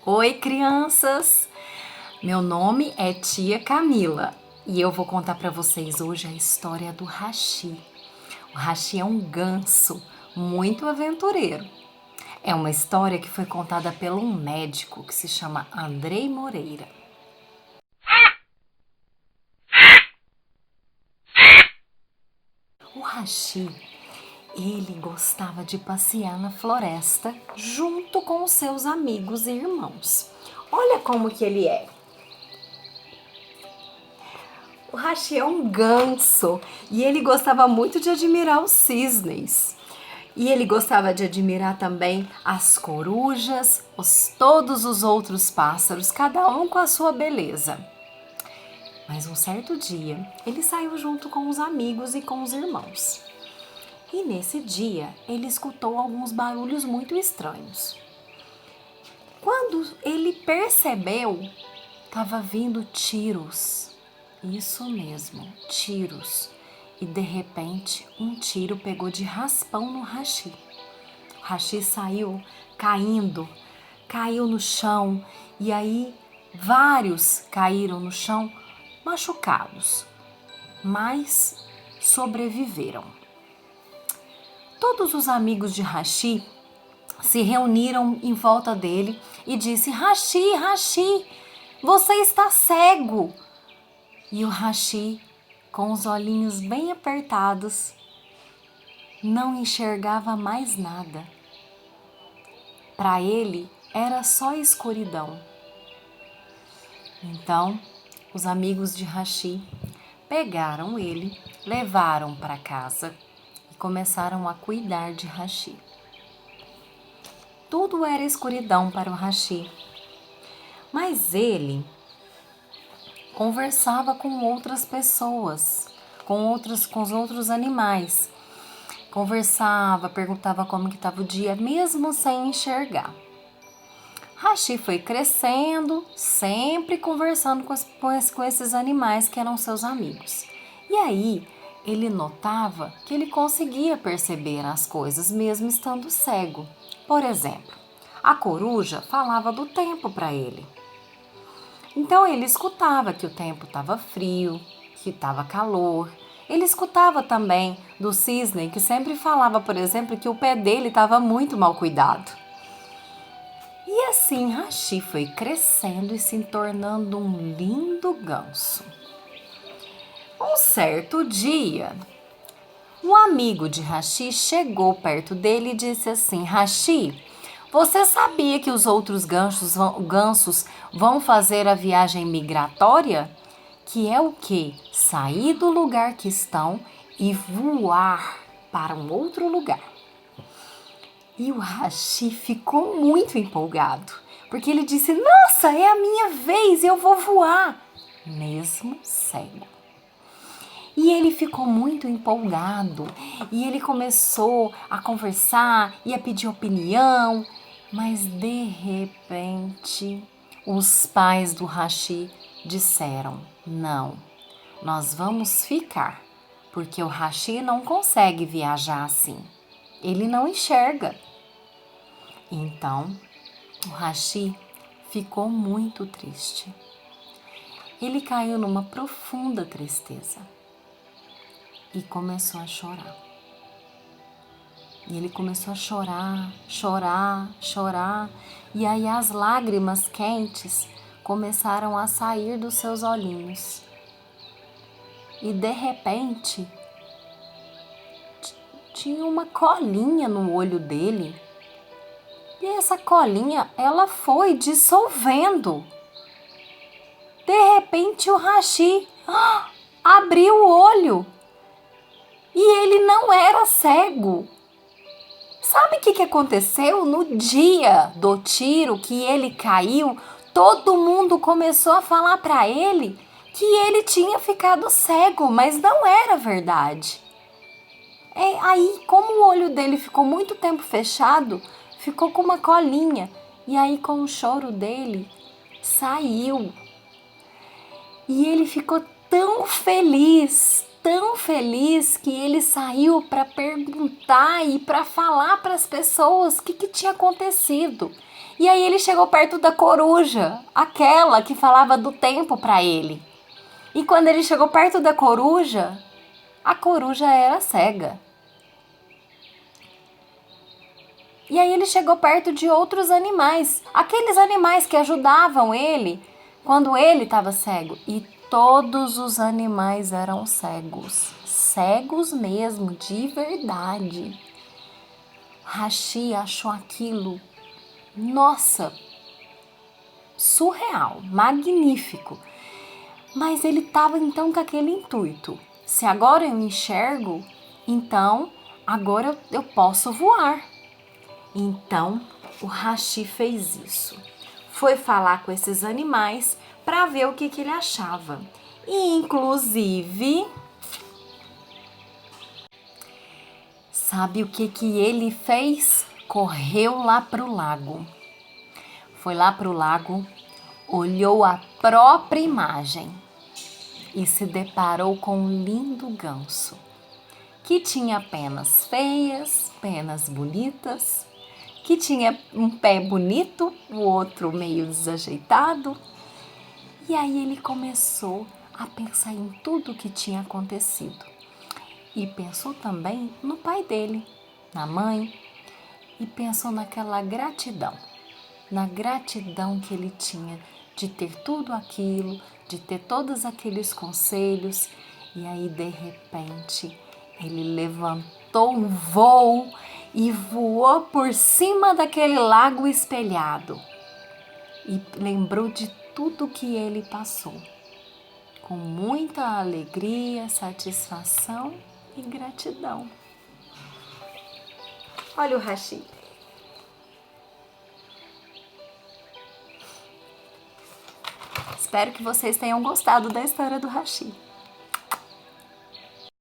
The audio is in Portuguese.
Oi, crianças! Meu nome é Tia Camila e eu vou contar para vocês hoje a história do Hashi. O Hashi é um ganso muito aventureiro. É uma história que foi contada por um médico que se chama Andrei Moreira. O Hashi, ele gostava de passear na floresta junto com os seus amigos e irmãos. Olha como que ele é. O Hashi é um ganso e ele gostava muito de admirar os cisnes. E ele gostava de admirar também as corujas, todos os outros pássaros, cada um com a sua beleza. Mas um certo dia, ele saiu junto com os amigos e com os irmãos. E nesse dia, ele escutou alguns barulhos muito estranhos. Quando ele percebeu, estava vindo tiros. Isso mesmo, tiros. E de repente, um tiro pegou de raspão no Hashi. O Hashi saiu caindo, caiu no chão e aí vários caíram no chão machucados, mas sobreviveram. Todos os amigos de Hashi se reuniram em volta dele e disse: Hashi, Hashi, você está cego. E o Hashi, com os olhinhos bem apertados, não enxergava mais nada. Para ele era só escuridão. Então, os amigos de Hashi pegaram ele, levaram para casa e começaram a cuidar de Hashi. Tudo era escuridão para o Hashi, mas ele conversava com outras pessoas, com os outros animais. Conversava, perguntava como que estava o dia, mesmo sem enxergar. Hashi foi crescendo, sempre conversando com esses animais que eram seus amigos. E aí, ele notava que ele conseguia perceber as coisas mesmo estando cego. Por exemplo, a coruja falava do tempo para ele. Então ele escutava que o tempo estava frio, que estava calor. Ele escutava também do cisne que sempre falava, por exemplo, que o pé dele estava muito mal cuidado. E assim Hashi foi crescendo e se tornando um lindo ganso. Um certo dia, um amigo de Hashi chegou perto dele e disse assim: Hashi, você sabia que os outros gansos vão fazer a viagem migratória? Que é o quê? Sair do lugar que estão e voar para um outro lugar. E o Hashi ficou muito empolgado, porque ele disse: nossa, é a minha vez, eu vou voar, mesmo cego. E ele ficou muito empolgado e ele começou a conversar e a pedir opinião, mas de repente os pais do Hashi disseram: não, nós vamos ficar, porque o Hashi não consegue viajar assim, ele não enxerga. Então o Hashi ficou muito triste. Ele caiu numa profunda tristeza e começou a chorar. E ele começou a chorar, chorar, chorar. E aí as lágrimas quentes começaram a sair dos seus olhinhos. E de repente, tinha uma colinha no olho dele. E essa colinha, ela foi dissolvendo. De repente o Hashi abriu o olho. E ele não era cego. Sabe o que aconteceu? No dia do tiro que ele caiu, todo mundo começou a falar para ele que ele tinha ficado cego, mas não era verdade. Aí, como o olho dele ficou muito tempo fechado, ficou com uma colinha. E aí, com o choro dele, saiu. E ele ficou tão feliz que ele saiu para perguntar e para falar para as pessoas o que tinha acontecido. E aí ele chegou perto da coruja, aquela que falava do tempo para ele. E quando ele chegou perto da coruja, a coruja era cega. E aí ele chegou perto de outros animais, aqueles animais que ajudavam ele quando ele estava cego. E todos os animais eram cegos, cegos mesmo, de verdade. Hashi achou aquilo, nossa, surreal, magnífico. Mas ele estava então com aquele intuito. Se agora eu enxergo, então agora eu posso voar. Então o Hashi fez isso. Foi falar com esses animais para ver o que ele achava. E inclusive, sabe o que ele fez? Correu lá para o lago. Foi lá para o lago, olhou a própria imagem e se deparou com um lindo ganso, que tinha penas feias, penas bonitas, que tinha um pé bonito, o outro meio desajeitado. E aí ele começou a pensar em tudo o que tinha acontecido. E pensou também no pai dele, na mãe, e pensou naquela gratidão, na gratidão que ele tinha de ter tudo aquilo, de ter todos aqueles conselhos. E aí, de repente, ele levantou um voo e voou por cima daquele lago espelhado. E lembrou de tudo que ele passou, com muita alegria, satisfação e gratidão. Olha o Hashi. Espero que vocês tenham gostado da história do Hashi.